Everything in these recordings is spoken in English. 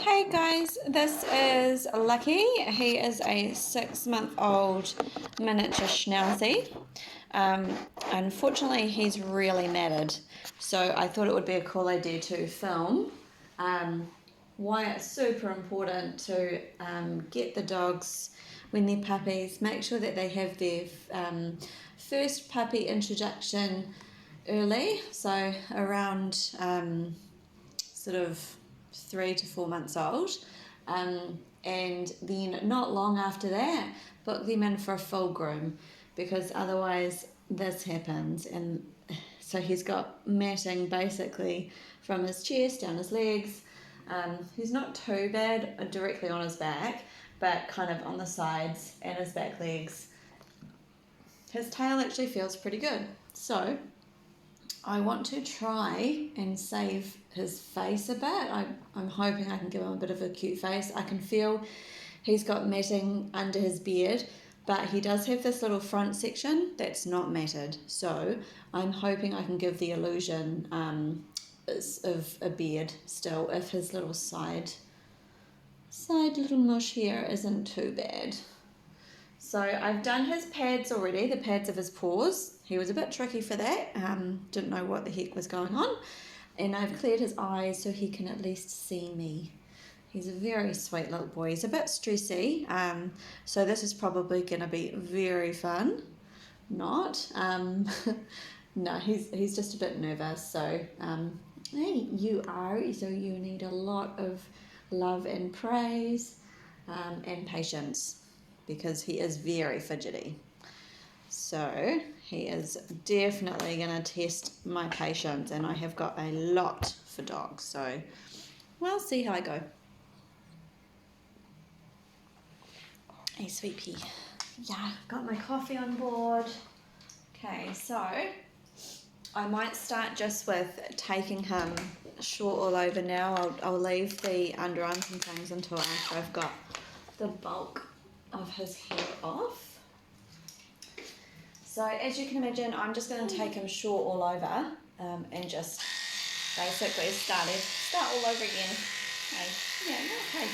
Hey guys, this is Lucky. He is a 6-month-old miniature Schnauzer. Unfortunately, he's really matted, so I thought it would be a cool idea to film why it's super important to get the dogs when they're puppies, make sure that they have their first puppy introduction early, so around sort of 3 to 4 months old, and then not long after that book them in for a full groom, because otherwise this happens. And so he's got matting basically from his chest down his legs. He's not too bad directly on his back, but kind of on the sides and his back legs. His tail actually feels pretty good, so I want to try and save his face a bit. I'm hoping I can give him a bit of a cute face. I can feel he's got matting under his beard, but he does have this little front section that's not matted. So I'm hoping I can give the illusion of a beard still, if his little side little mush here isn't too bad. So I've done his pads already, the pads of his paws. He was a bit tricky for that, didn't know what the heck was going on. And I've cleared his eyes so he can at least see me. He's a very sweet little boy. He's a bit stressy, so this is probably going to be very fun. Not. No, he's just a bit nervous. So, hey, so you need a lot of love and praise and patience, because he is very fidgety. So he is definitely going to test my patience, and I have got a lot for dogs, so we'll see how I go. Hey, sweet pea. Yeah, got my coffee on board. Okay, so I might start just with taking him short all over now. I'll leave the underarms and things until after I've got the bulk of his hair off. So as you can imagine, I'm just going to take him short all over and just basically start all over again. Okay. Yeah, okay.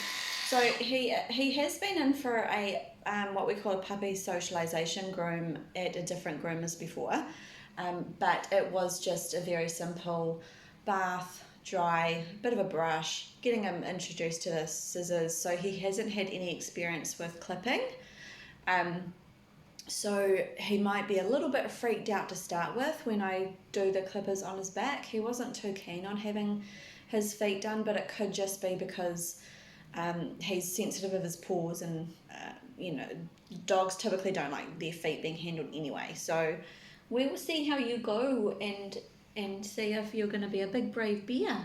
So he has been in for a what we call a puppy socialization groom at a different groomers before, but it was just a very simple bath, dry, bit of a brush, getting him introduced to the scissors. So he hasn't had any experience with clipping. So he might be a little bit freaked out to start with when I do the clippers on his back. He wasn't too keen on having his feet done, but it could just be because he's sensitive of his paws, and dogs typically don't like their feet being handled anyway. So we will see how you go and see if you're going to be a big brave bear.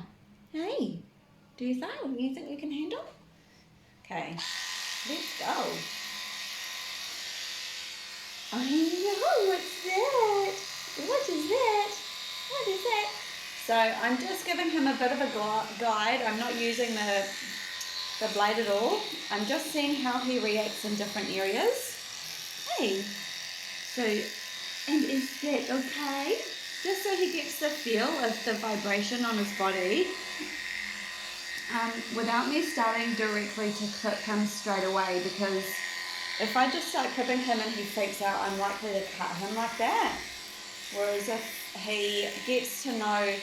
Hey, do you think you can handle? Okay, let's go. I know, what's that? What is that? What is that? So I'm just giving him a bit of a guide. I'm not using the blade at all. I'm just seeing how he reacts in different areas. Hey, so, and is that okay? Just so he gets the feel of the vibration on his body, without me starting directly to clip him straight away, because if I just start clipping him and he freaks out, I'm likely to cut him like that. Whereas if he gets to know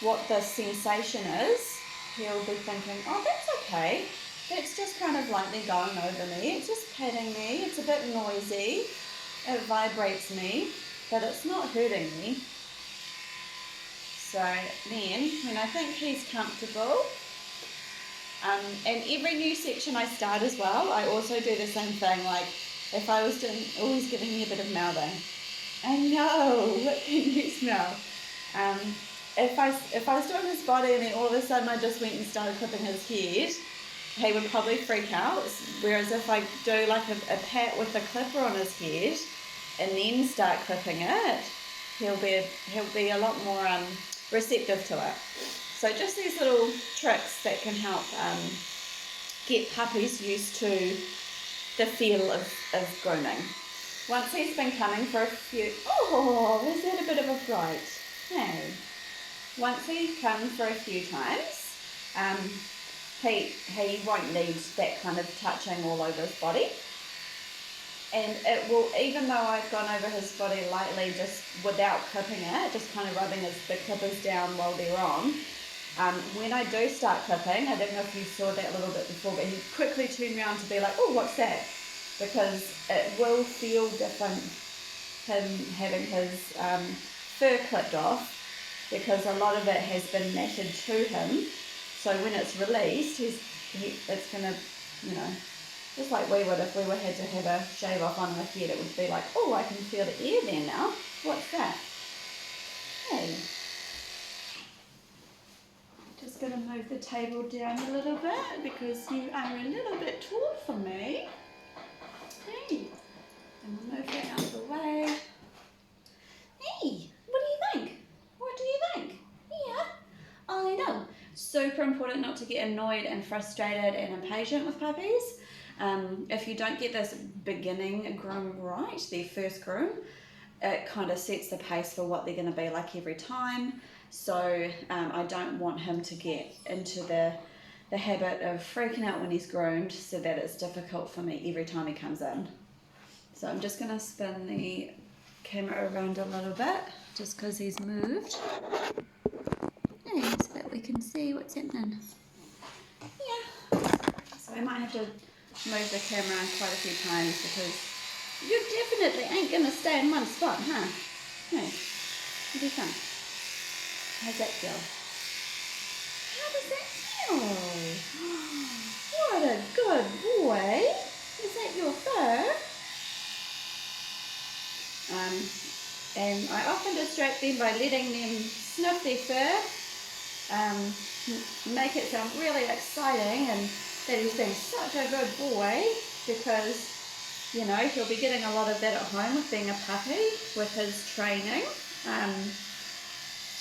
what the sensation is, he'll be thinking, oh, that's okay. That's just kind of lightly going over me. It's just petting me. It's a bit noisy. It vibrates me, but it's not hurting me. So then, when I think he's comfortable, and every new section I start as well, I also do the same thing. Like if I was always giving me a bit of mouthing. I know, what can you smell? If I was doing his body and then all of a sudden I just went and started clipping his head, he would probably freak out. Whereas if I do like a pat with the clipper on his head and then start clipping it, he'll be a lot more receptive to it. So just these little tricks that can help get puppies used to the feel of grooming. Once he's been coming for a few... Oh, was that a bit of a fright? Hey. Once he's come for a few times, he won't need that kind of touching all over his body. And it will, even though I've gone over his body lightly just without clipping it, just kind of rubbing the clippers down while they're on, when I do start clipping, I don't know if you saw that a little bit before, but he quickly turned around to be like, oh, what's that? Because it will feel different, him having his fur clipped off, because a lot of it has been matted to him. So when it's released, it's going to, you know, just like we would if we had to have a shave off on our head, it would be like, oh, I can feel the air there now. What's that? Hey. Just going to move the table down a little bit because you are a little bit tall for me. Hey. And we'll move that out of the way. Hey, what do you think? What do you think? Yeah, I know. Super important not to get annoyed and frustrated and impatient with puppies. If you don't get this beginning groom right, their first groom, it kind of sets the pace for what they're going to be like every time. So I don't want him to get into the habit of freaking out when he's groomed so that it's difficult for me every time he comes in. So I'm just going to spin the camera around a little bit just because he's moved. So that we can see what's happening. Yeah. So I might have to move the camera quite a few times because you definitely ain't going to stay in one spot, huh? No. What do you think? How's that feel? How does that feel? What a good boy. Is that your fur? And I often distract them by letting them sniff their fur, make it sound really exciting and that he's been such a good boy because, you know, he'll be getting a lot of that at home with being a puppy with his training. And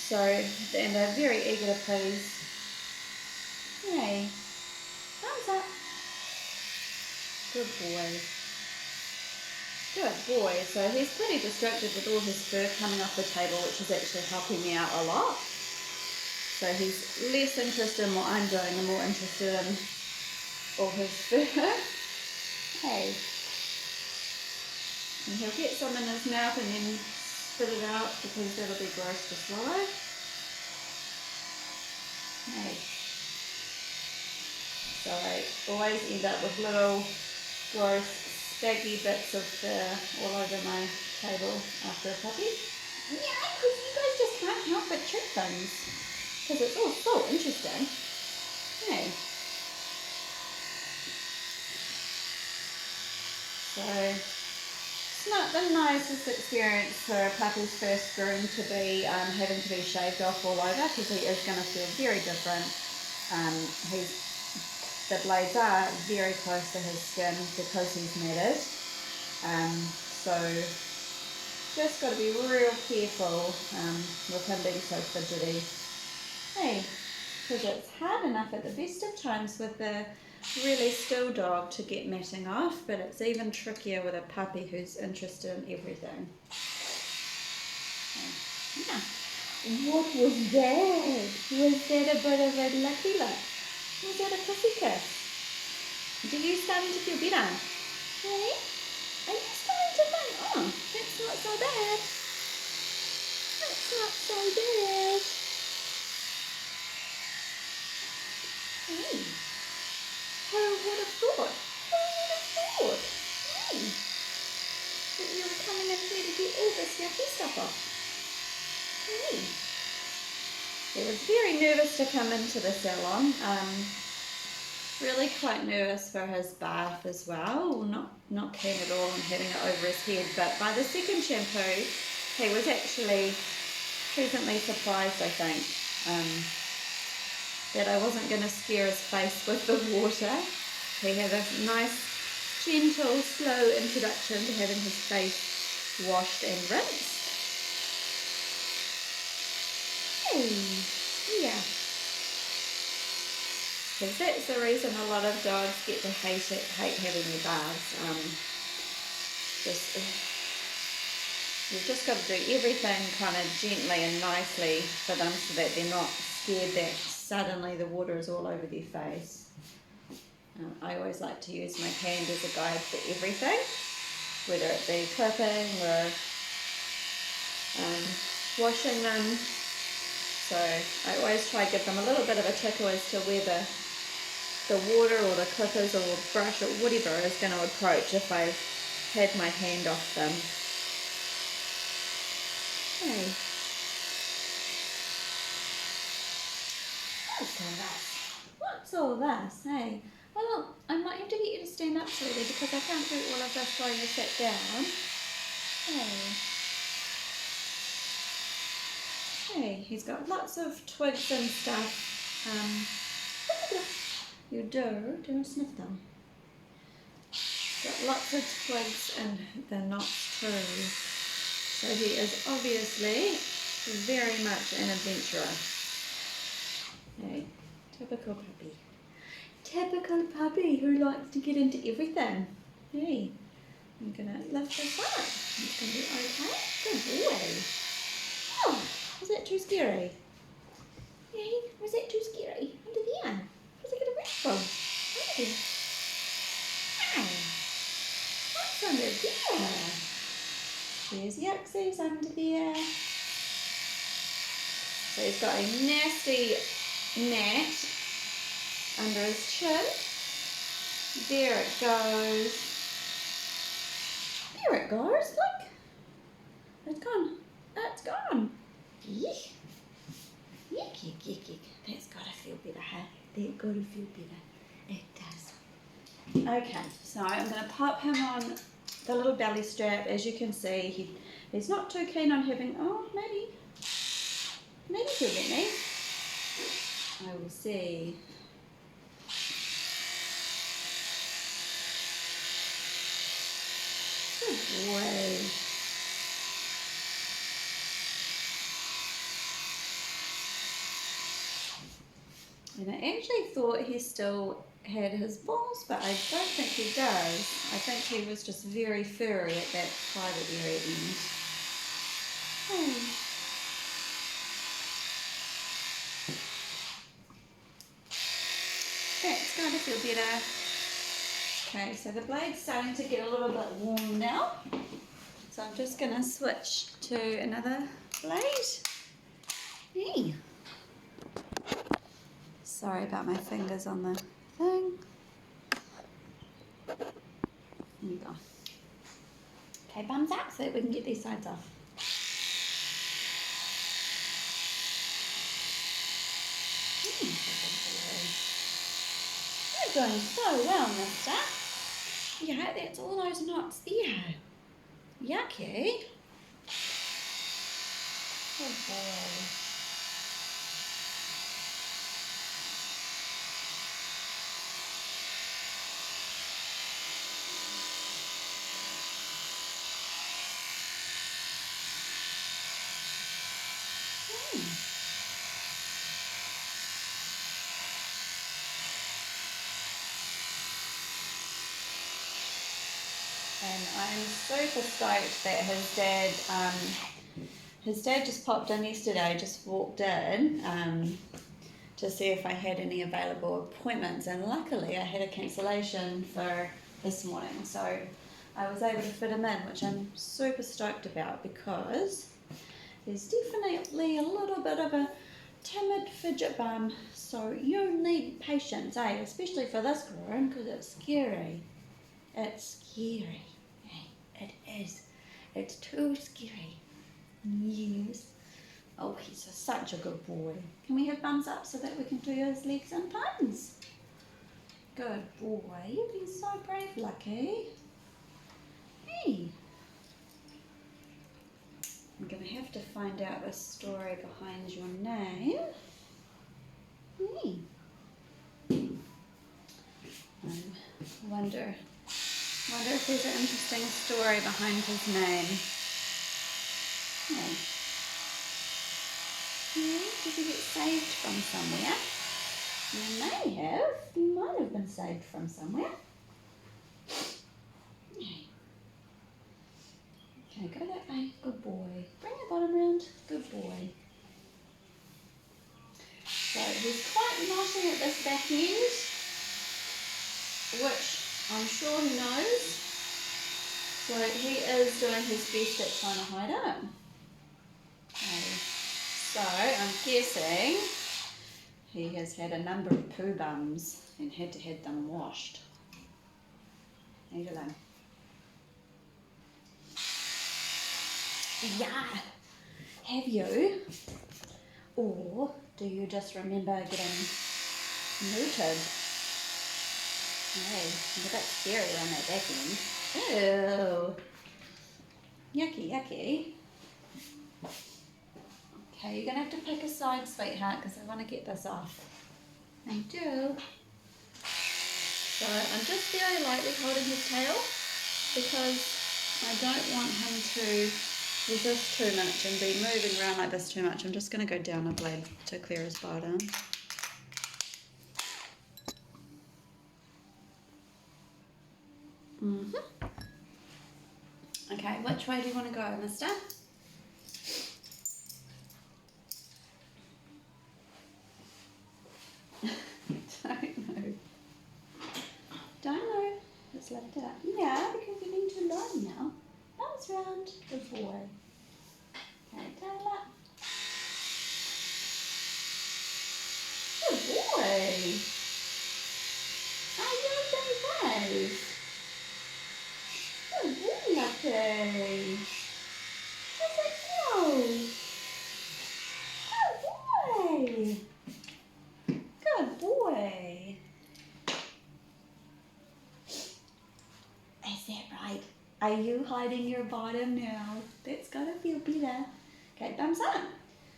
they're very eager to please. Yay. Thumbs up. Good boy. Good boy. So he's pretty distracted with all his fur coming off the table, which is actually helping me out a lot. So he's less interested in what I'm doing and more interested in all his fur. Hey. And he'll get some in his mouth and then spit it out because that'll be gross to swallow. Hey. So I always end up with little gross saggy bits of fur all over my table after a puppy. Yeah, because you guys just can't help but trick things. Because it's all so interesting. Hey. So it's not the nicest experience for a puppy's first groom to be having to be shaved off all over because he is going to feel very different. The blades are very close to his skin because he's matted. So just got to be real careful with him being so fidgety. Hey, because it's hard enough at the best of times with the really still dog to get matting off, but it's even trickier with a puppy who's interested in everything. Yeah. What was that? Was that a bit of a lucky luck? Was that a pussy kiss? Are you starting to feel better? Hey? Are you starting to think, oh, that's not so bad. That's not so bad. Hey. Who would have thought? Who would have thought? Hey. That you were coming in here to get all this yucky stuff off. Hey. He was very nervous to come into the salon. Really quite nervous for his bath as well. Not keen at all on having it over his head. But by the second shampoo, he was actually pleasantly surprised, I think, that I wasn't going to scare his face with the water. He had a nice, gentle, slow introduction to having his face washed and rinsed. Hey, yeah. Because that's the reason a lot of dogs get to hate having their baths. You've just got to do everything kind of gently and nicely for them so that they're not scared that suddenly the water is all over their face. I always like to use my hand as a guide for everything, whether it be clipping or washing them. So I always try to give them a little bit of a tickle as to where the water or the clippers or brush or whatever is going to approach if I've had my hand off them. Hey. What's all this? Hey. Well, I might have to get you to stand up, sweetie, because I can't do all of this while you sit down. Hey, he's got lots of twigs and stuff. You don't sniff them. Got lots of twigs and they're not true. So he is obviously very much an adventurer. Hey, typical puppy. Typical puppy who likes to get into everything. Hey, I'm gonna lift this up. It's gonna be okay. Good boy. Oh, was that too scary? Hey, was that too scary? Under there. Where's it gonna reach from? Hey. Hey. What's under there? There's Yuxies under there. So he's got a nasty gnat under his chin. There it goes. There it goes, look. It's gone. It's gone. Yuck. Yuck, yuck, yuck, yuck. That's gotta feel better, huh? That's gotta feel better. It does. Okay, so I'm gonna pop him on the little belly strap. As you can see, he's not too keen on having, maybe he'll let me. I will see. Good boy. And I actually thought he still had his balls, but I don't think he does. I think he was just very furry at that private area end. Oh. That's going to feel better. Okay, so the blade's starting to get a little bit warm now. So I'm just going to switch to another blade. Hey. Sorry about my fingers on the thing. There you go. Okay, bums out so that we can get these sides off. You're doing so well, mister. Yeah, that's all those knots there. Yucky. Good boy. And I'm super stoked that his dad just popped in yesterday, just walked in to see if I had any available appointments, and luckily I had a cancellation for this morning, so I was able to fit him in, which I'm super stoked about because there's definitely a little bit of a timid fidget bum, so you need patience, especially for this groom, because it's scary. It's scary. It is. It's too scary. Yes. Oh, he's such a good boy. Can we have thumbs up so that we can do his legs and buns? Good boy. You've been so brave, Lucky. Hey. I'm going to have to find out the story behind your name. Hey. I wonder if there's an interesting story behind his name. Oh. Yeah, did you get saved from somewhere? You may have. You might have been saved from somewhere. Okay, go that way. Good boy. Bring your bottom round. Good boy. So he's quite knotty at this back end, which I'm sure he knows. So he is doing his best at trying to hide it. Okay. So I'm guessing he has had a number of poo bums and had to have them washed. Leave it alone. Yeah. Have you? Or do you just remember getting neutered? Hey, it's a bit scary on that back end. Ew. Yucky, yucky. Okay, you're going to have to pick a side, sweetheart, because I want to get this off. I do. So I'm just very lightly holding his tail because I don't want him to resist too much and be moving around like this too much. I'm just going to go down a blade to clear his bottom. Okay, which way do you want to go, mister? Don't know. Let's lift it up. Yeah, because you're being too low now. Bounce round. Good boy. Okay, tail up. Good boy. Are you okay? Good boy, Lucky. How's it go? Good boy. Good boy. Is that right? Are you hiding your bottom now? That's gotta feel better. Okay, thumbs up.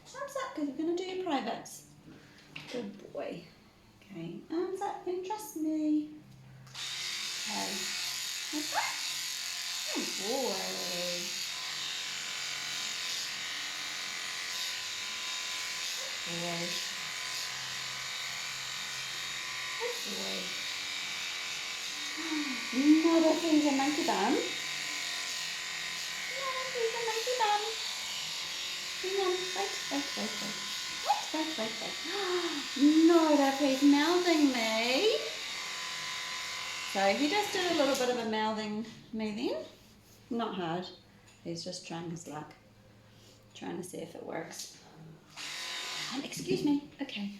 Thumbs up because we're gonna do your privates. Good boy. Okay, arms up and trust me. Okay. That's right. Good boy. Good boy. Good boy. No, don't think he's a monkey bum. No, he's a monkey bum. Hang on, wait. No, that he's mouthing me. So he just did a little bit of a mouthing me then. Not hard. He's just trying his luck. Trying to see if it works. Excuse me. Okay.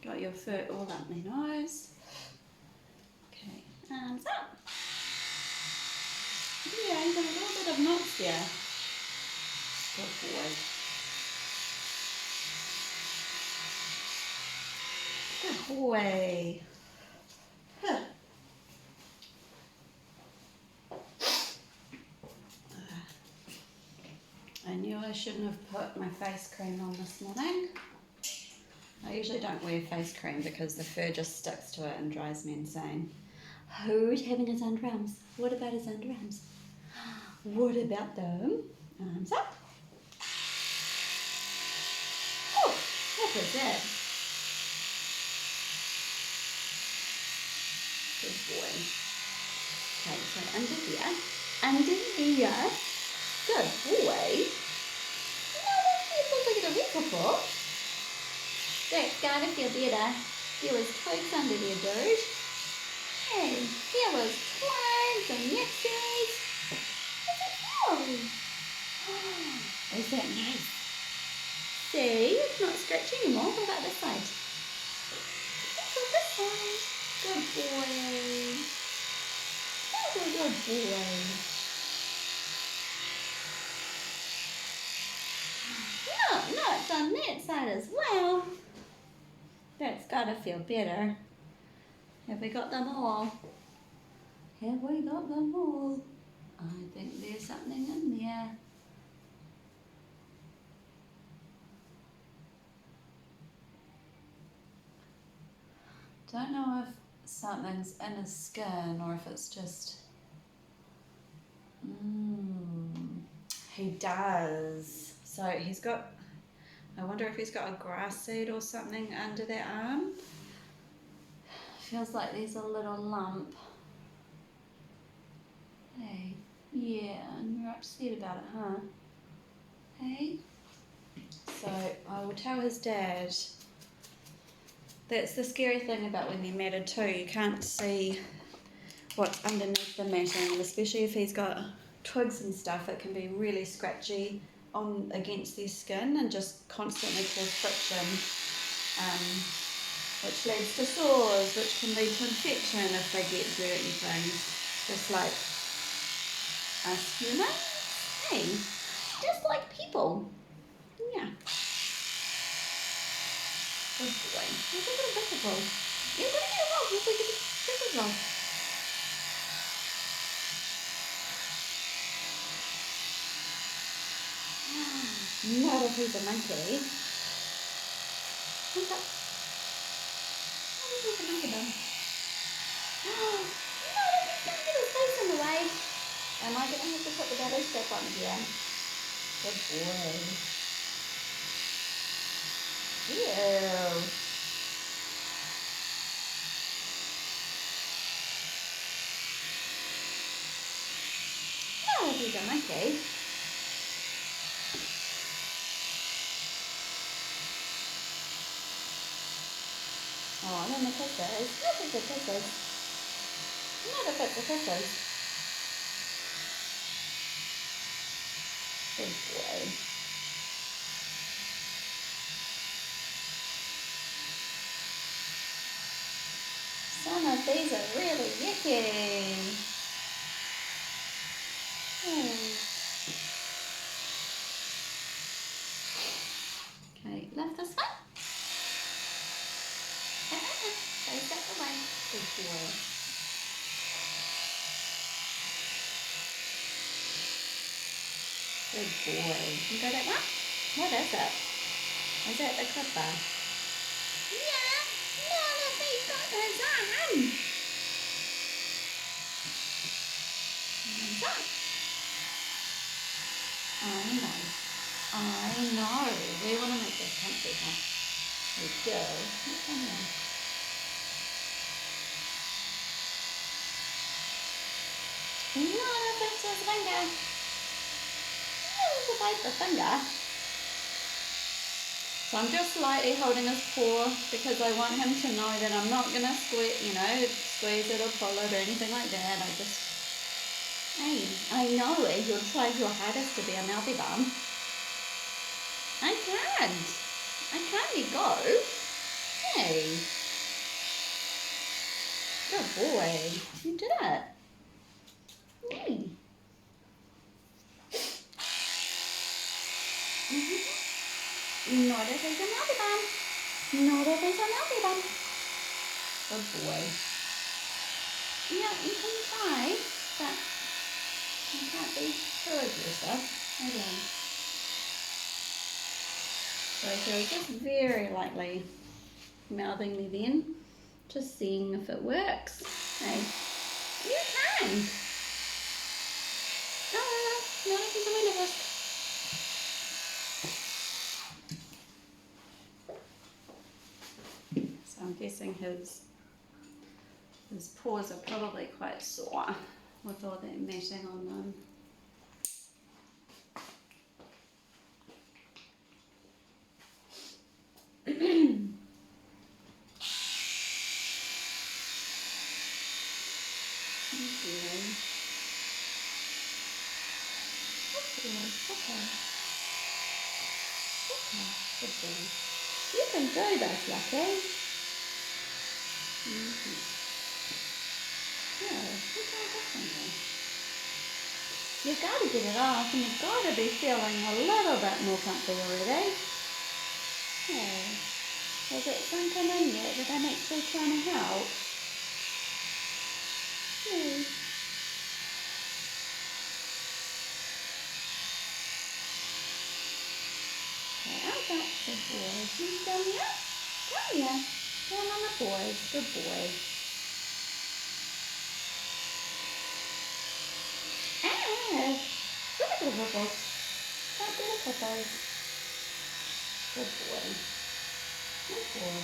Got your fur all up my nose. Okay, arms up. Yeah, you got a little bit of knots there. Good boy. Good boy. Huh. I knew I shouldn't have put my face cream on this morning. I usually don't wear face cream because the fur just sticks to it and drives me insane. Who's having his underarms? What about his underarms? What about them? Arms up. Oh, what was that? Good boy. Okay, so under here. Under here. Good boy. No, that feels like a week before. That's gotta feel better. There was toads under there, dude. Hey, there was twigs and yixies. Is that nice? See, it's not scratchy anymore. What about this side? What about this side? Good boy. Good boy. No, it's on that side as well. That's gotta feel better. Have we got them all? Have we got them all? I think there's something in there. Don't know if something's in his skin or if it's just... he does. So he's got... I wonder if he's got a grass seed or something under that arm. Feels like there's a little lump. Hey, yeah, and you're upset about it, huh? Hey? So I will tell his dad. That's the scary thing about when they're matted too. You can't see what's underneath the matting, and especially if he's got twigs and stuff, it can be really scratchy on against their skin and just constantly cause friction, which leads to sores, which can lead to infection if they get dirt and things, just like us humans. Hey, just like people. Yeah. Good boy. You're a little visible. You're going to get a roll. You're going to get a roll. Not if he's a monkey. What's up? What is he a monkey done? Not if he's going to get his face in the way. Am I going to have to put the belly strap on again? Good boy. Ew. Not if he's a monkey. Oh, then the kisses. Not if it's a kisses. Not if it's a kisses. Good boy. Some of these are really yucky. Okay, lift this one. Face that away. Good boy. Good boy. You got that one? What is it? Is that the clipper? Yeah, not if he's got his arm. Hands up. I know. We want to make this comfortable. We do. Come here. Not if it's his finger. You need to bite the finger. So I'm just slightly holding his paw because I want him to know that I'm not going to squeeze it or pull it or anything like that. Hey, I know it. You'll try your hardest to be a mouthy bum. I can't let go. Hey. Good boy. You did it. Hey. Not if he's a mouthy bum. Not if he's a mouthy bum. Good boy. Yeah, you can try, but you can't be too aggressive. Okay. So just very lightly mouthing me then, just seeing if it works. Hey, you can. Not if he's a window whisk. So I'm guessing his paws are probably quite sore with all that matting on them. You can do this, Lucky. Yeah, you've got to get it off, and you've got to be feeling a little bit more comfy already. Yeah. Has it sunken in yet that I'm actually trying to help? Yeah. I've got the boys. You down here? Come here. Down on the boys. Good boy. Look at the ripples. Don't do the clippers. Good boy. Good boy.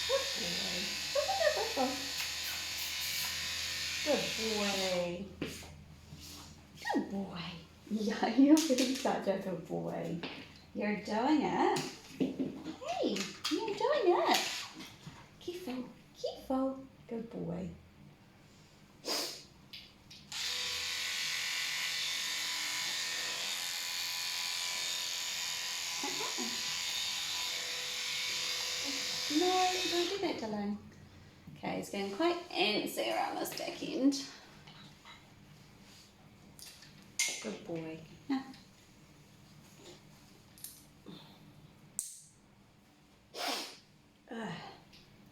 Good boy. Look at the ripples. Good boy. Good boy. Yeah, you're such a good boy. You're doing it. Hey, you're doing it. Careful, careful. Good boy. No, don't do that, Dylan. Okay, he's getting quite antsy around this back end. Good boy. Yeah.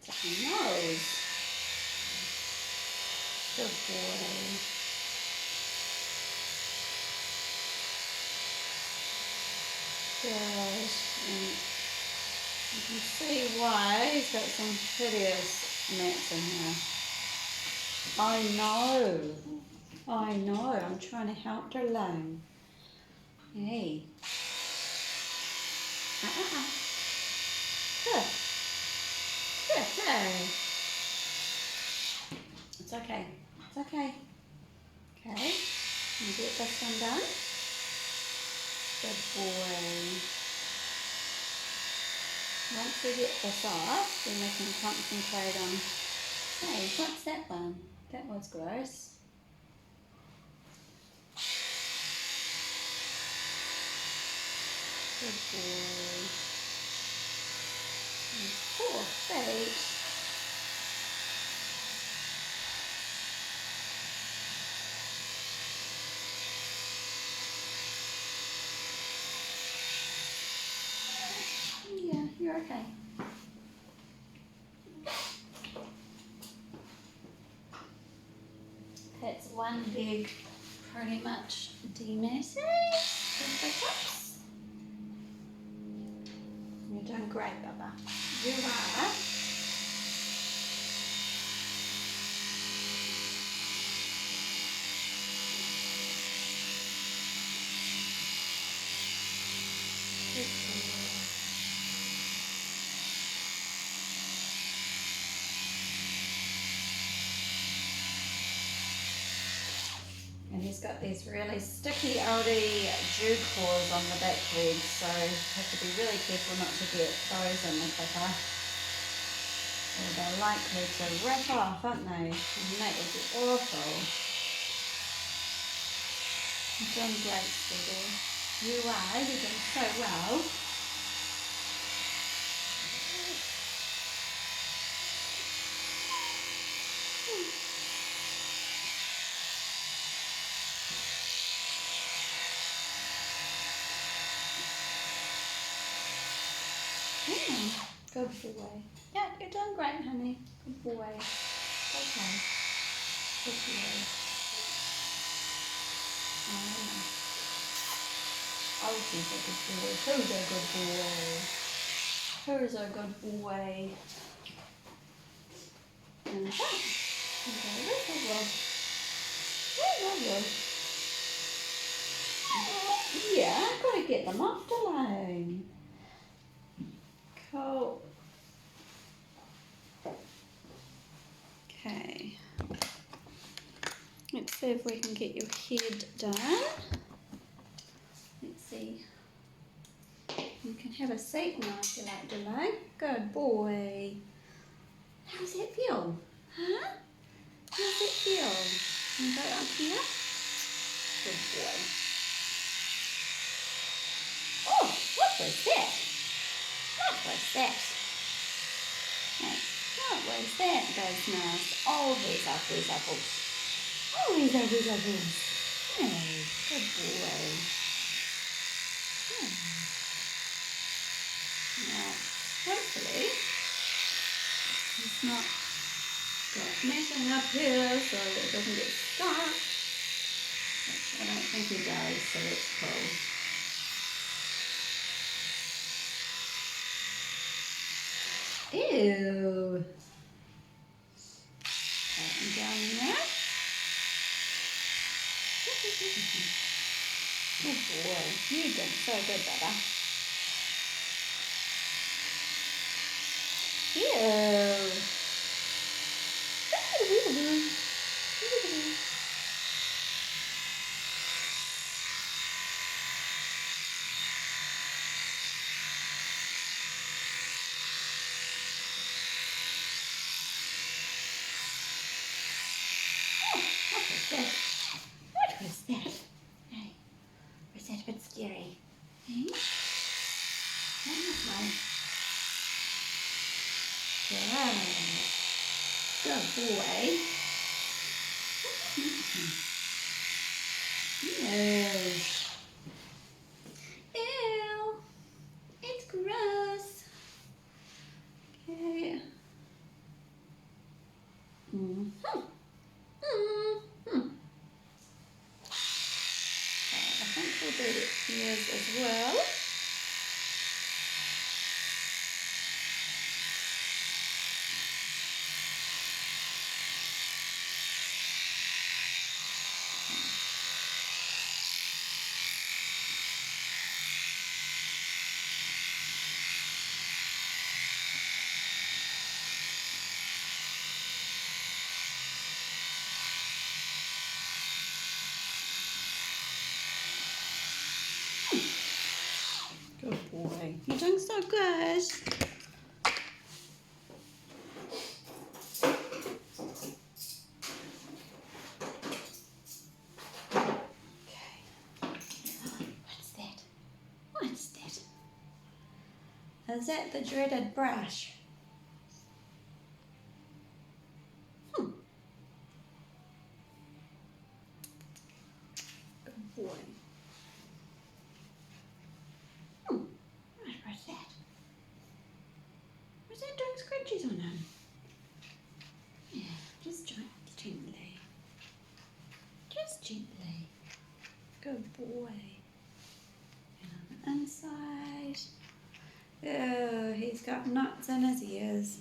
It's your nose. Good boy. Good. And you can see why he's got some hideous mats in here. I know. I'm trying to help her along. Hey. Good. Good. Hey. It's okay. It's okay. Okay. You get this one done. Good boy. Once we get this off, then we can concentrate on, hey, what's that one? That was gross. Good boy. And poor feet. Yeah, you're okay. That's one big, pretty much demassage. You're doing great, Bubba. You are. Good boy. And he's got these really sticky, outy dew claws on the back legs, so you have to be really careful not to get those in the clipper. Or they're likely to rip off, aren't they? And that would be awful. You're doing great, sweetie. You are. You're doing so well. Good boy. Yeah, you're doing great, honey. Good boy. Okay. Good boy. Oh, she's a good boy. Who's a good boy? Who's a good boy? And that. Okay, that's a good. That's good. Yeah, I've got to get them off the line. Cool. Okay. Let's see if we can get your head done. Let's see. You can have a seat now if you like, Delay. Good boy. How's that feel? Huh? How's that feel? Can you go up here? Good boy. Oh, what was that? What was that? Hey, what was that, those nice? Oh, these apples. Oh, these apples. Hey, good boy. Now, hopefully, it's not got matting up here so it doesn't get stuck. Which I don't think he does, so that's cool. Ew. Tighten down there. Good boy. You did so good, Bubba. Ew. Good boy. Ew. Ew. It's gross. Okay. Mm-hmm. Mm-hmm. I think we'll do the ears as well. Good boy. You're doing so good. Okay. What's that? What's that? Is that the dreaded brush? Good boy. What's that? Was that doing scratches on him? Yeah, just gently. Just gently. Good boy. And on the inside. Oh, he's got knots in his ears.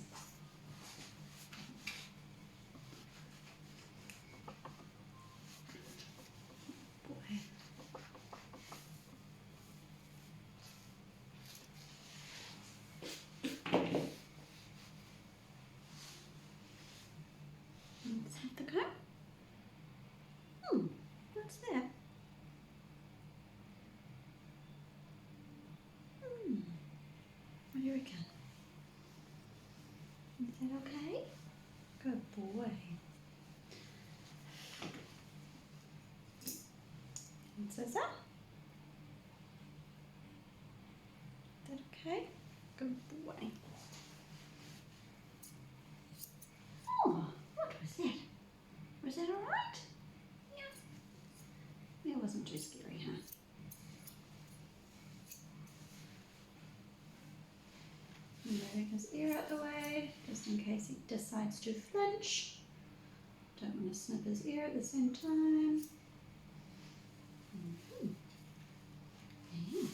Boy. Let's have the go. What's that? What do you reckon? Is that okay? Good boy. And scissor. Is that okay? Good boy. Oh, what was that? Was that alright? Yeah. It wasn't too scary, huh? Moving his ear out the way, just in case he decides to flinch. Don't want to snip his ear at the same time. Yeah.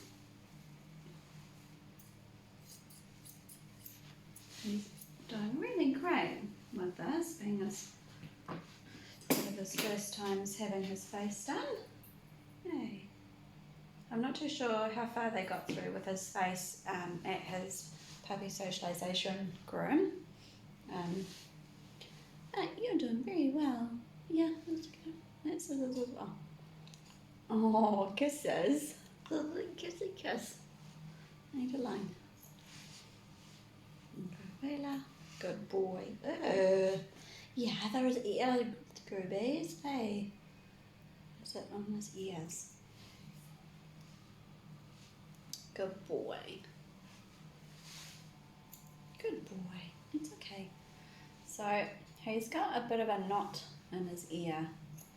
He's doing really great with this, being one of his first times having his face done. Hey. I'm not too sure how far they got through with his face at his puppy socialisation groom. But you're doing very well. Yeah, that's good. That's it as well. Oh, kisses. Kissy kiss. Need a line. Good boy. Yeah, there's ear groobies. Hey. Is it on his ears? Good boy. Good boy. It's okay. So he's got a bit of a knot in his ear.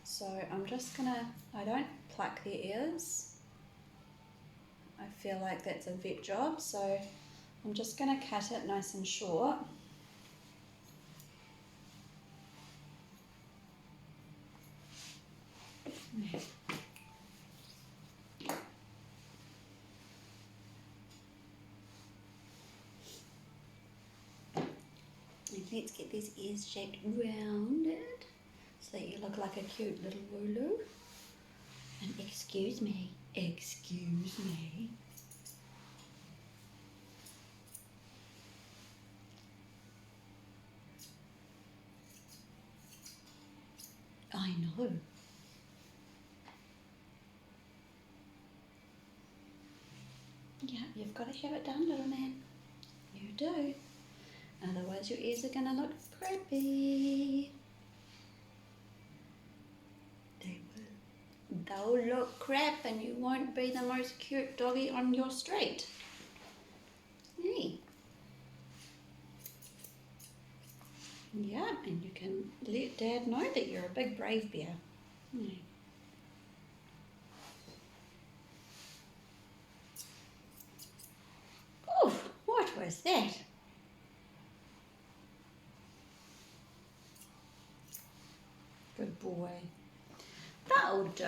So I'm just gonna, I don't pluck the ears. I feel like that's a vet job. So I'm just gonna cut it nice and short. And let's get these ears shaped rounded so that you look like a cute little Wooloo. And excuse me, excuse me. I know. Yeah, you've got to have it done, little man. You do. Otherwise your ears are going to look crappy. They will. They'll look crap and you won't be the most cute doggy on your street. Hey. Yeah, and you can let Dad know that you're a big brave bear. Mm. Oh, what was that? Good boy. That'll do.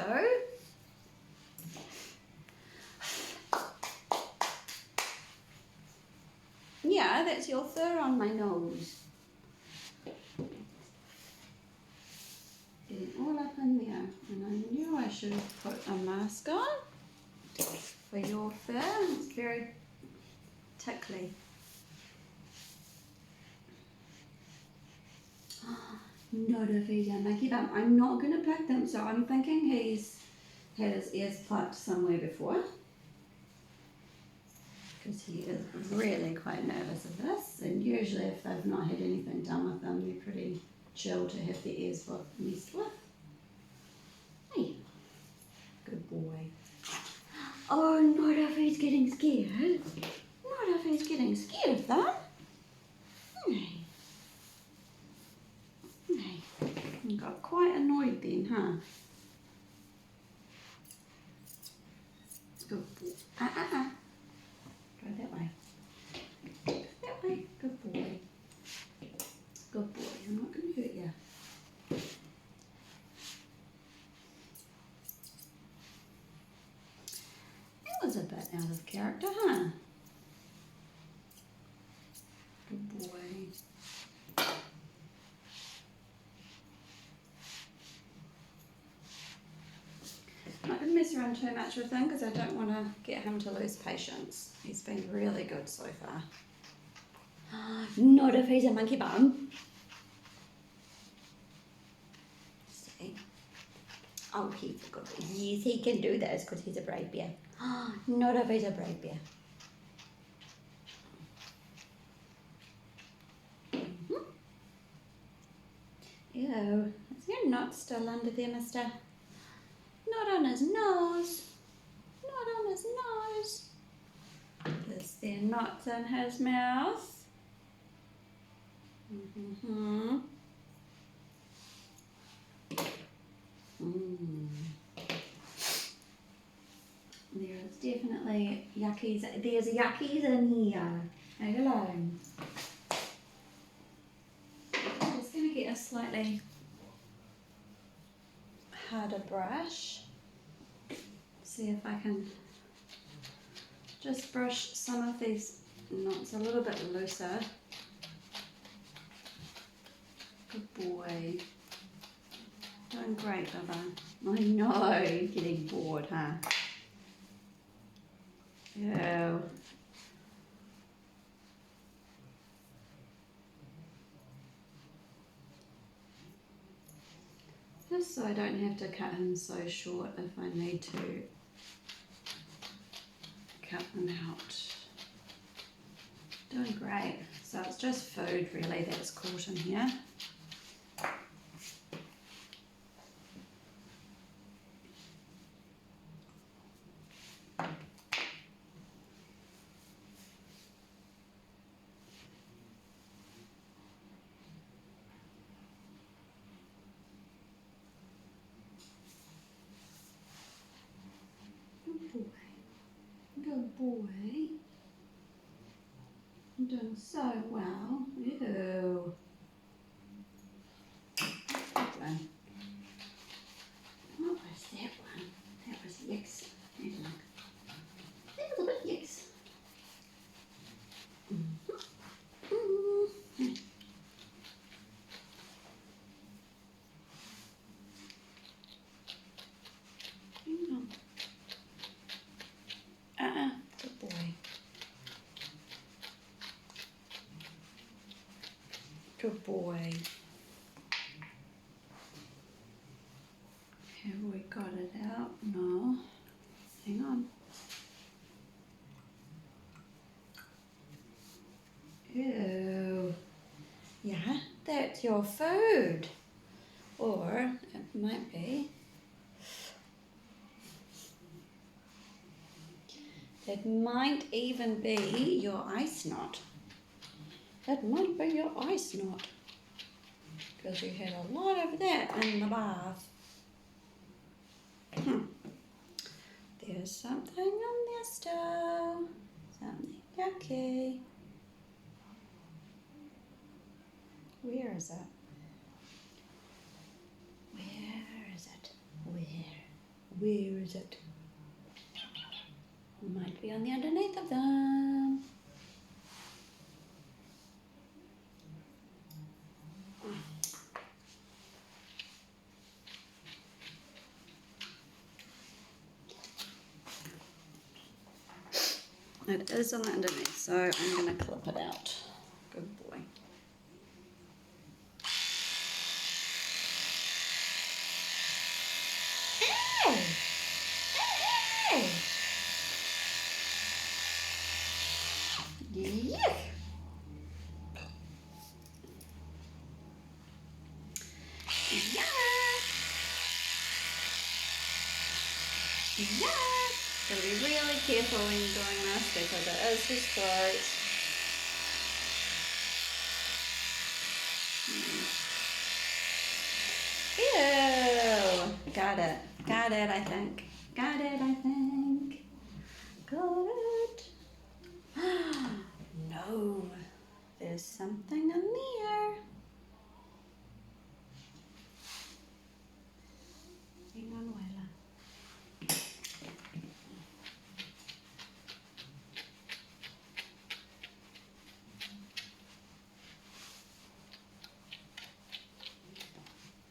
Yeah, that's your fur on my nose. Getting all up in there. And I knew I should have put a mask on for your fur. It's very tickly. Not if he's a monkey bum. I'm not going to pick them, so I'm thinking he's had his ears plucked somewhere before. Because he is really quite nervous of this, and usually if they've not had anything done with them, they're pretty chill to have their ears messed with. Hey, good boy. Oh, not if he's getting scared. Not if he's getting scared though. Hey. Hey. You got quite annoyed then, huh? Good boy. Go that way. That way. Good boy. Good boy. I'm not going to hurt you. That was a bit out of character, huh? Good boy. I'm not going to mess around too much with him because I don't want to get him to lose patience. He's been really good so far. Not if he's a monkey bum. See? Oh, he's a good boy. Yes, he can do this because he's a brave bear. Not if he's a brave bear. Ew, is your knot still under there, mister? Not on his nose. Not on his nose. Is there knots in his mouth? Mm-hmm. There is definitely yuckies. There's yuckies in here. Leave it alone. I'm just going to get a slightly harder brush. See if I can just brush some of these knots a little bit looser. Good boy. Doing great, Bubba. I know, you're getting bored, huh? Ew. Just so I don't have to cut him so short if I need to cut them out. Doing great. So it's just food really that's caught in here. Good boy. You're doing so well. Ew. That one. What was that one? That was yikes. That was a bit yikes. Good boy. Good boy. Have we got it out? No. Hang on. Ew. Yeah, that's your food. Or it might be. It might even be your ice knot. That might be your ice knot. because you had a lot of that in the bath. There's something on there still. Something yucky. Where is it? Where is it? Where is it? Might be on the underneath of them. It is on the underneath, so I'm going to clip it out. Good boy. Hey! Hey! Yeah! Yeah! Yeah! Gotta be really careful when you're doing this because it is his throat. Ew! Got it. Got it, I think. Got it, I think. Got it. No. There's something in there. Hang on, Willa.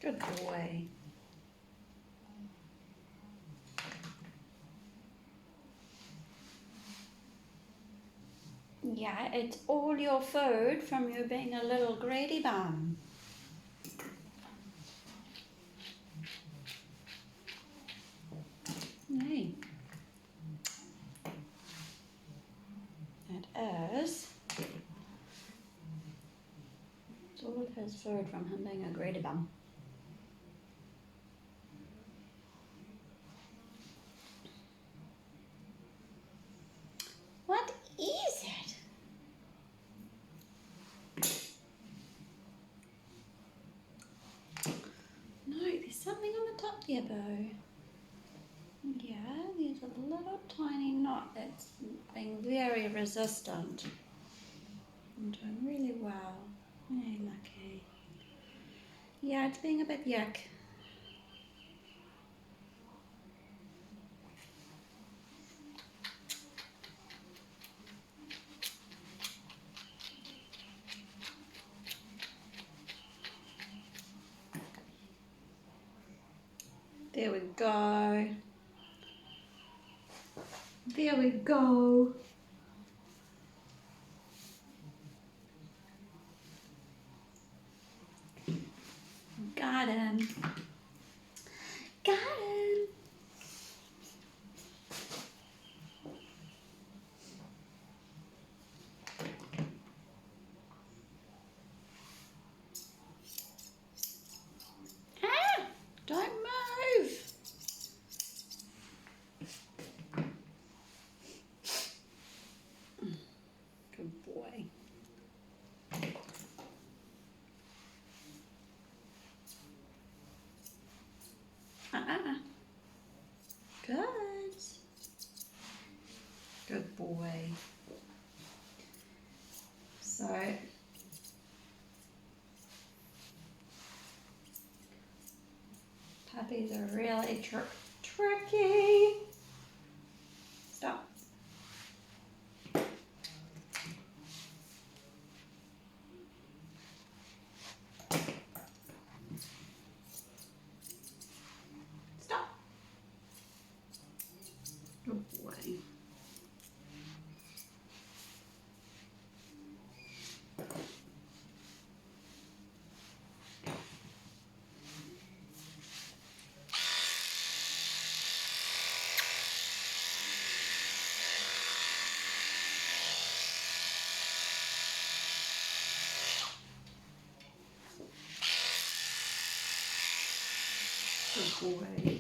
Good boy. Yeah, it's all your food from you being a little greedy bum. Hey. It is. It's all of his food from him being a greedy bum. What is it? No, there's something on the top there, Bo. Yeah, there's a little tiny knot that's being very resistant. I'm doing really well. Hey, Lucky. Yeah, it's being a bit yuck. There we go. There we go. Got him. Got him. Ah, don't move. Good boy. Good. Good boy. So, puppies are really tricky. Stop. Stop. Good boy. Good boy.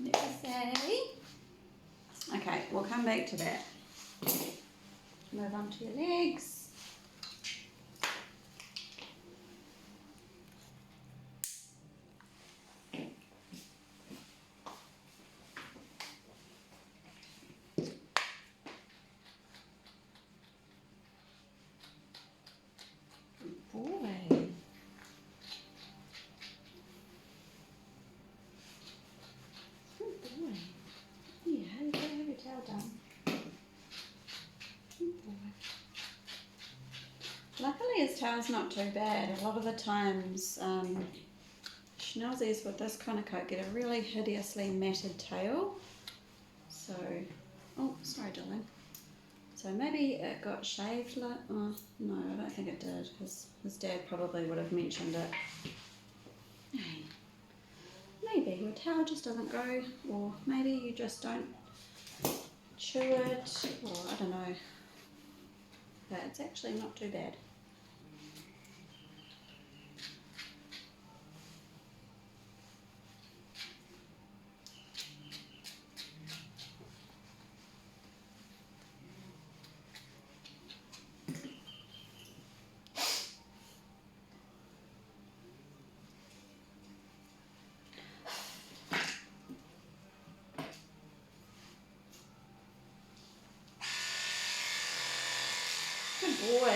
Never say. Okay, we'll come back to that. Move on to your legs. Boy. Good boy. Yeah, you gotta have your tail done. Good boy. Luckily his tail's not too bad. A lot of the times Schnauzers with this kind of coat get a really hideously matted tail. So, oh, sorry darling. So maybe it got shaved, oh no, I don't think it did, because his dad probably would have mentioned it. Hey, maybe your tail just doesn't grow, or maybe you just don't chew it, or I don't know. But it's actually not too bad. Good boy.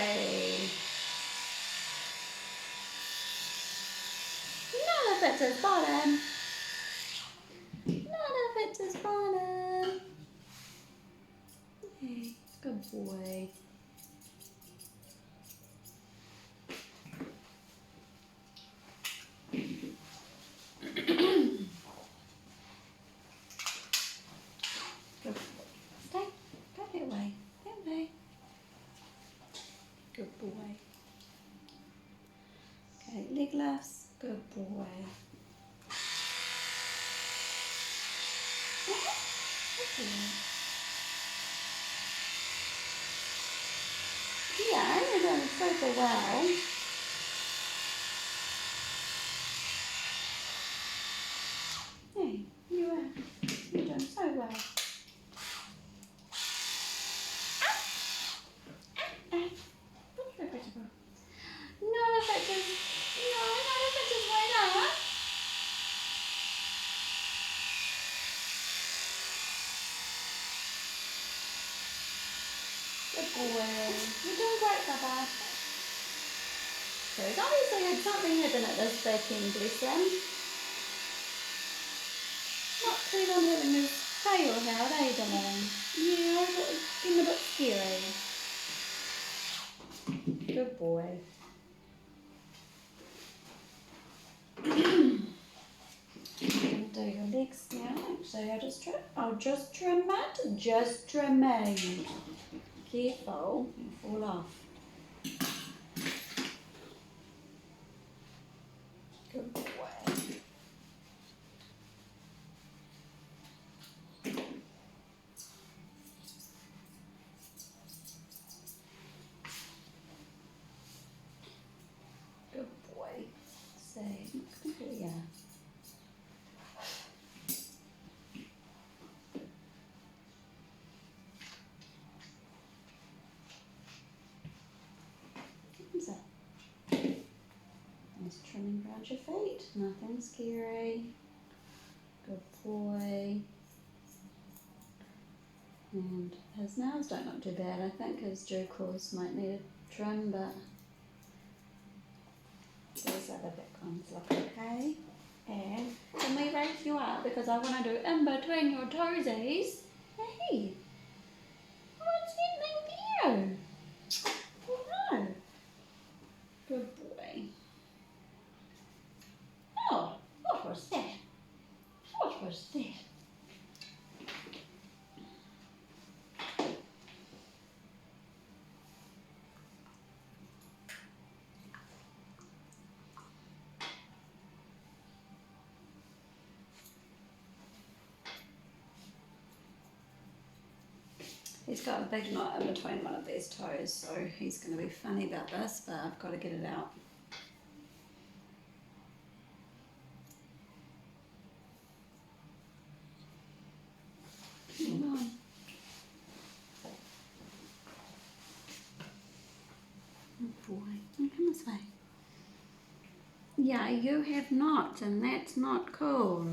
None of it's his bottom. None of it's his bottom. Hey, good boy. Stay. Go that way. That way. Good boy. Okay, leg lifts. Good boy. Okay. Yeah, you're doing super well. Hey, you are. You're doing so well. None of it just, no, none of it just went up. Good boy. You're doing great, Papa. So he's obviously had something happen at this back end, bless him. Not keen on having his tail held, eh, darling? Yeah, it's getting a bit scary. Good boy. I'm gonna do your legs now. Actually, I'll just trim it. Just trim it. Careful, you'll fall off. Good boy. Good boy. So, yeah. What's that? Just trimming around your feet. Nothing scary. Good boy. And his nails don't look too bad. I think his dew claws might need a trim, but these other back ones look okay. And can we raise you up because I want to do in between your toesies? Hey, what's happening there? Oh no. Good boy. Oh, what was that? What was that? He's got a big knot in between one of these toes, so he's going to be funny about this, but I've got to get it out. Come on. this way. Yeah, you have not, and that's not cool.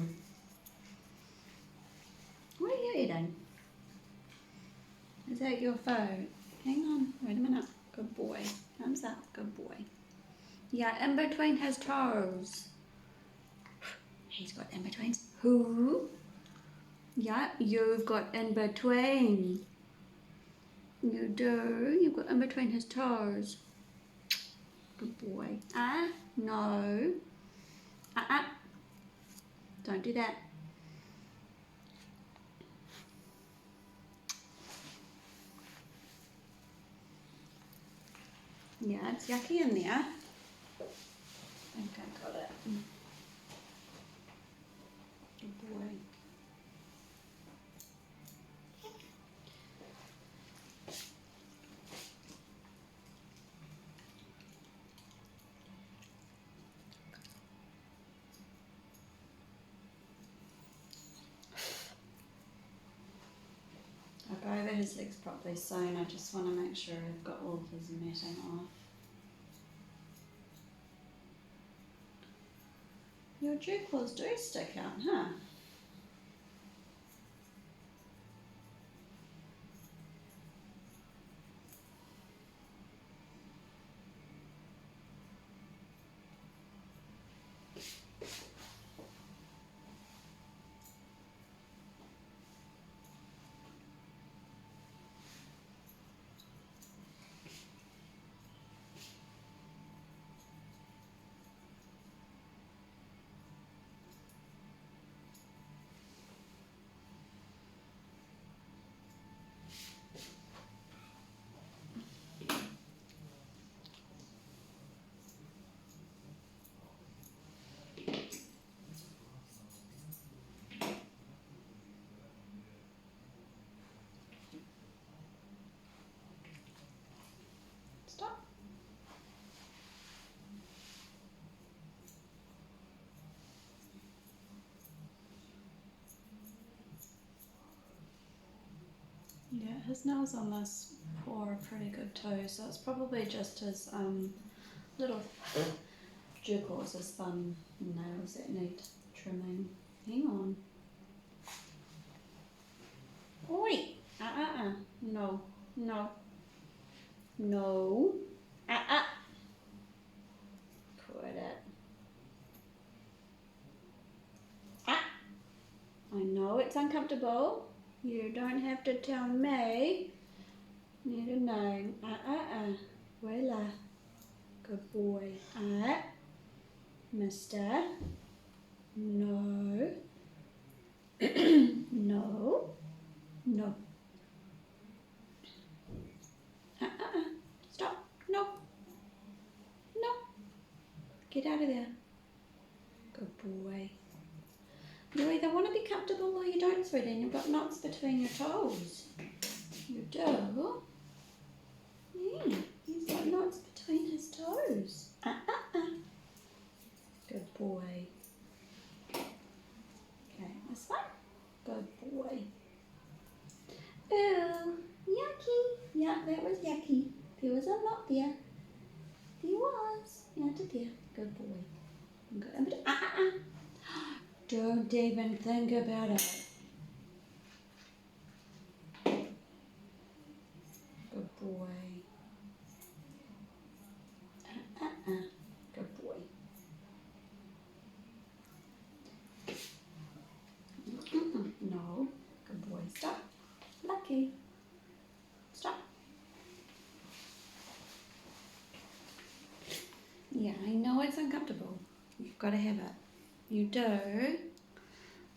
What are you eating? Is that your food? Hang on, wait a minute. Good boy. Thumbs up, good boy. Yeah, in between his toes. He's got in betweens. Who? Yeah, you've got in between. You do. You've got in between his toes. Good boy. No. Don't do that. Yeah, it's yucky in there. I think I got it. Good boy. I'll go over his legs properly soon. I just want to make sure I've got all of his matting off. Your dew claws do stick out, huh? Stop. Yeah, his nails on this paw are pretty good too, so it's probably just his little dew claws, his thumb nails that need trimming. Hang on. Oi! No. No. No. Quit it. I know it's uncomfortable. You don't have to tell me. You don't know. Voila. Good boy. Mister. No. No. No. Stop. No. No. Get out of there. Good boy. You either want to be comfortable or you don't, sweetie, and you've got knots between your toes. You do? Yeah, he's got knots between his toes. Good boy. Okay, this one. Good boy. Ew, yucky. Yeah, that was yucky. There was a lot there. There was. Yeah, there. Good boy. Good. Don't even think about it. Good boy. Good boy. No. Good boy. Stop. Lucky. Stop. Yeah, I know it's uncomfortable. You've got to have it. You do.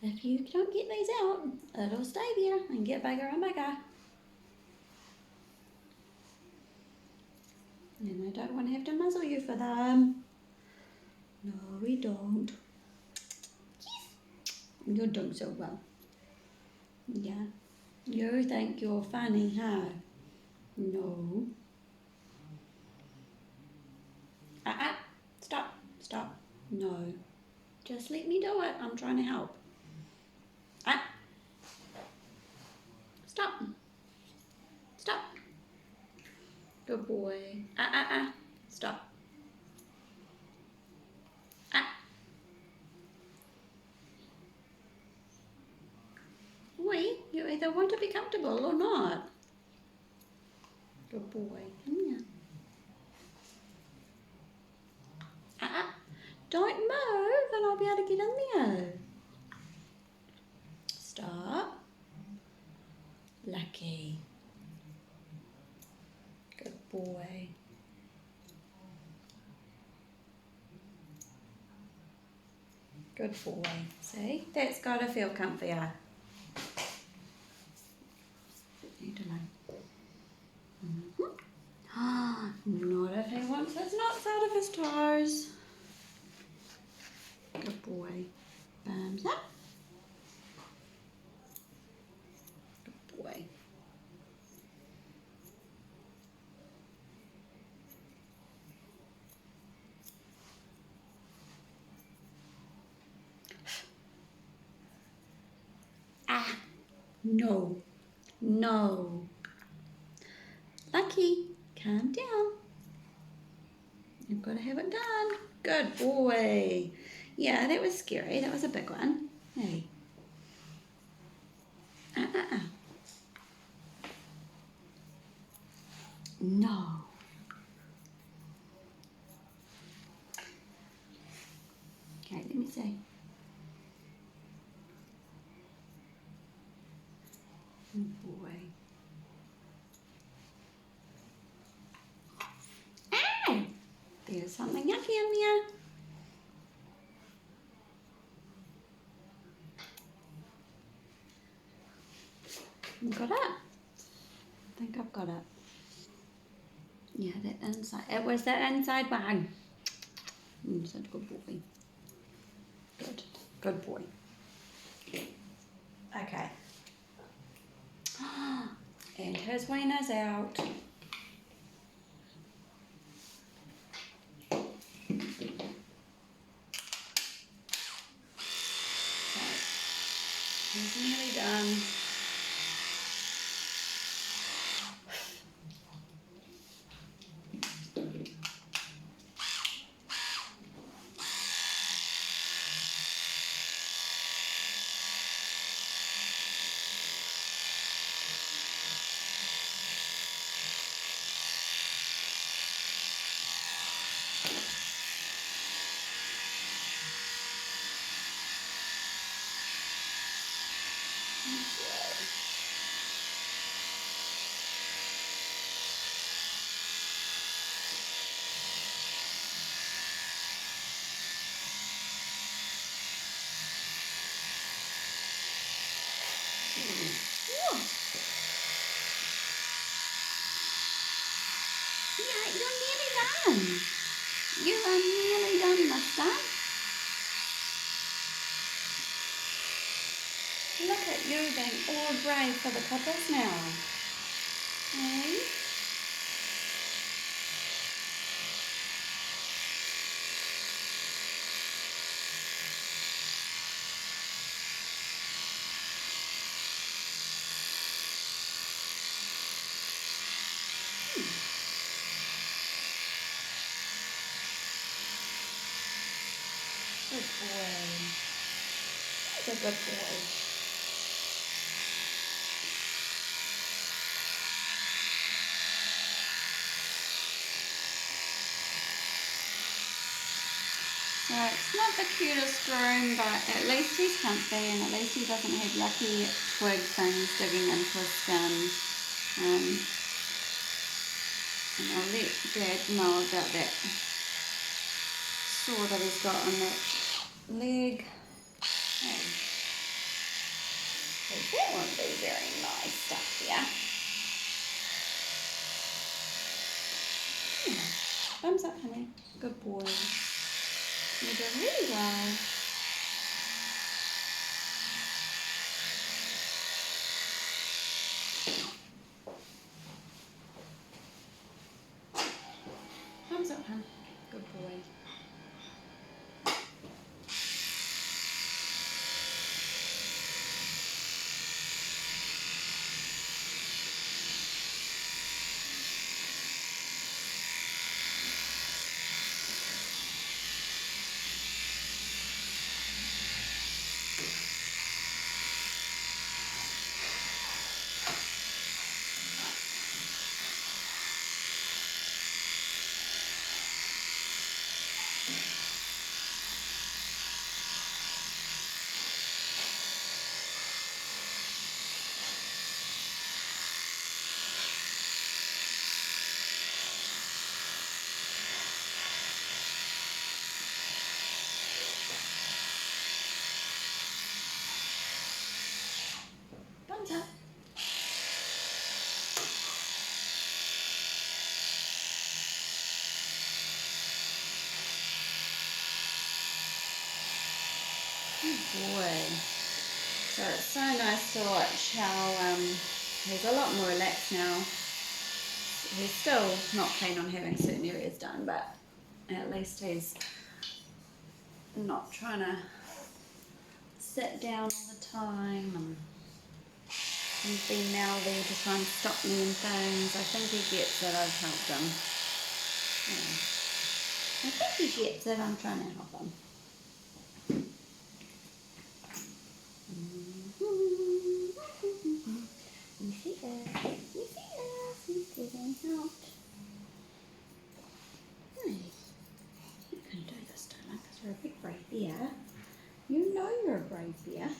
If you don't get these out, it'll stay there and get bigger and bigger. And I don't want to have to muzzle you for them. No, we don't. Yes. You're doing so well. Yeah. You think you're funny, huh? No. Stop. Stop. No. Just let me do it. I'm trying to help. Stop. Stop. Good boy. Stop. they want to be comfortable or not. Good boy. Yeah. Don't move and I'll be able to get in there. Stop. Lucky. Good boy. Good boy. See? That's got to feel comfier. Not if he wants his nuts out of his toes. Good boy. Thumbs up. Good boy. No. No. Lucky, calm down. You've got to have it done. Good boy. Yeah, that was scary. That was a big one. Hey. No. Okay, let me see. Good boy. There's something yucky in there. You got it? I think I've got it. Yeah, that inside. It was that inside one. Such a good boy. Good. Good boy. Okay. And his wiener's out. He's nearly done. Yeah, you're nearly done. You are nearly done, mister. Look at you being all brave for the puppies now. Hey? Good boy. He's a good boy. So it's not the cutest groom, but at least he's comfy and at least he doesn't have yucky twig things digging into his skin. And I'll let Dad know about that sore that he's got on that leg. Oh. That won't be very nice stuff here. Thumbs up, honey. Good boy. You're doing really well. Thumbs up, honey. Good boy. Schnauzer. Good boy. So it's so nice to watch how he's a lot more relaxed now. He's still not keen on having certain areas done, but at least he's not trying to sit down all the time, and he's been mouthy to try and stop me and things. I think he gets that I've helped him. Yeah. I think he gets that I'm trying to help him. You see us, he's getting helped. Hey, you can do this, darling, because you're a big brave bear. You know you're a brave bear.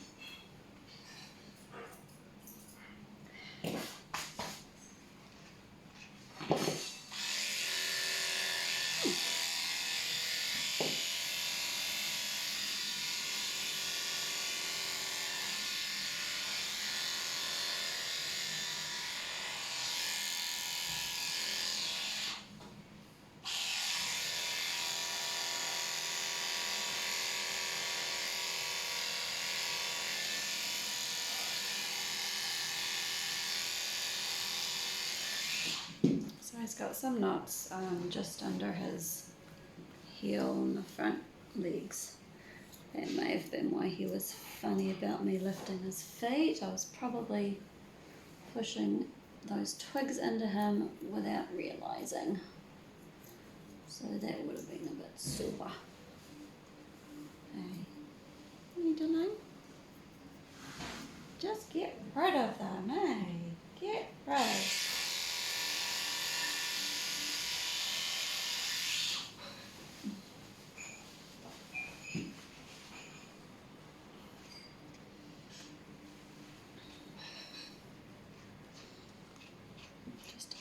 So he's got some knots just under his heel on the front legs. That may have been why he was funny about me lifting his feet. I was probably pushing those twigs into him without realising. So that would have been a bit sore. Hey, you darling? Just get rid of them, eh? Get rid.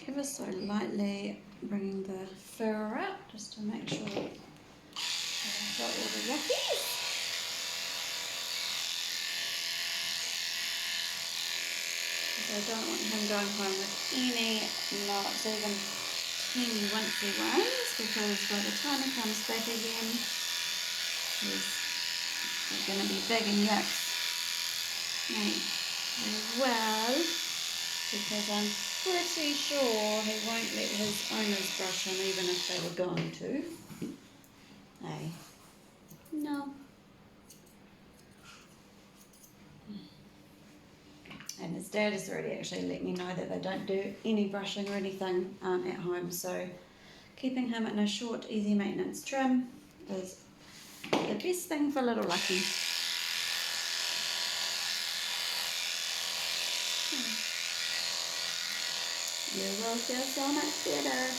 Ever so lightly bringing the fur up just to make sure that I've got all the yuckies. Because I don't want him going home with any knots, even teeny wincy ones, because by the time he comes back again, they're going to be big and yucks. Well, because I'm pretty sure he won't let his owners brush him even if they were going to. Hey, no. And his dad has already actually let me know that they don't do any brushing or anything at home, so keeping him in a short, easy maintenance trim is the best thing for little Lucky. You will feel so much better.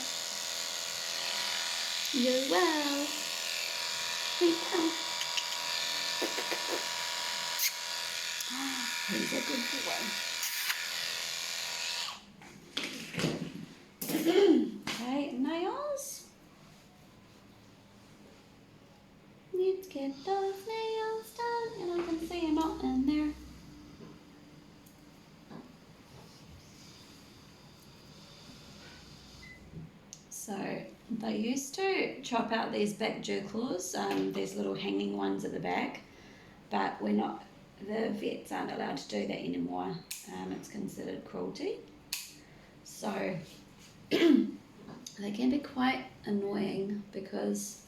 You will. You will. He's a good boy. Okay, nails. Let's get those nails done. And I can see a knot in there. So they used to chop out these back dew claws, these little hanging ones at the back, but we're not, the vets aren't allowed to do that anymore. It's considered cruelty. So they can be quite annoying because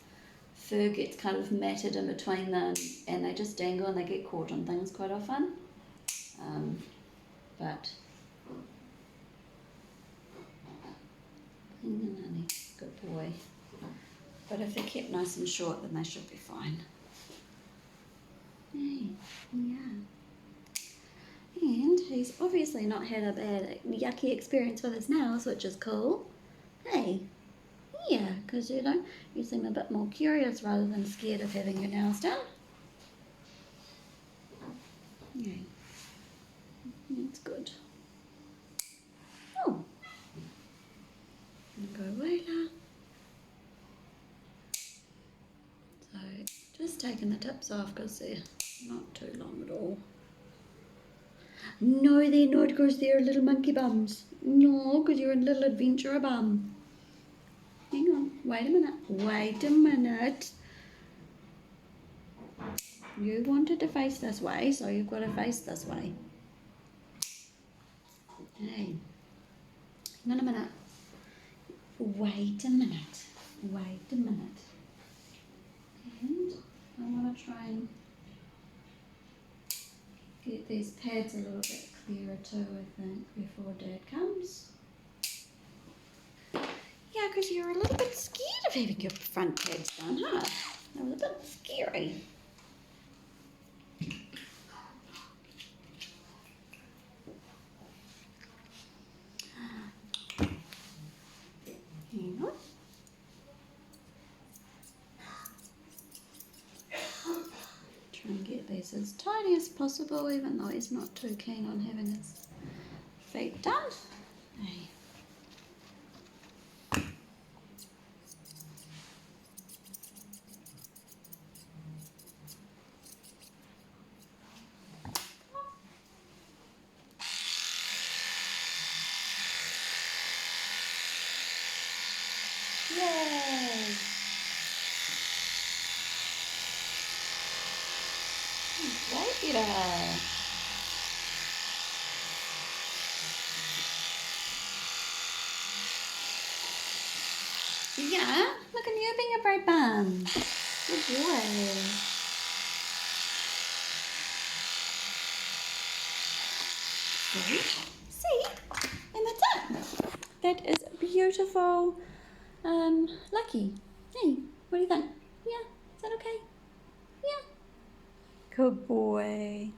fur gets kind of matted in between them and they just dangle and they get caught on things quite often. But good boy. But if they're kept nice and short, then they should be fine. Hey, yeah. And he's obviously not had a bad yucky experience with his nails, which is cool. Hey, yeah, because you seem a bit more curious rather than scared of having your nails done. Yeah, that's good. Oh, go away now. So just taking the tips off because they're not too long at all. No, they're not, because they're little monkey bums. No, because you're a little adventurer bum. Hang on, wait a minute. Wait a minute. You wanted to face this way, so you've got to face this way. Hey, hang on a minute. Wait a minute. Wait a minute. And I want to try and get these pads a little bit clearer too, I think, before Dad comes. Yeah, because you're a little bit scared of having your front pads done, huh? That was a bit scary. Hang on. Try and get these as tidy as possible, even though he's not too keen on having his feet done. Hey. Yay! Way better. Yeah, look at you being a brave bum. Good boy. See? And that's it. That is beautiful. Lucky. Hey, what do you think? Yeah, is that okay? Yeah. Good boy.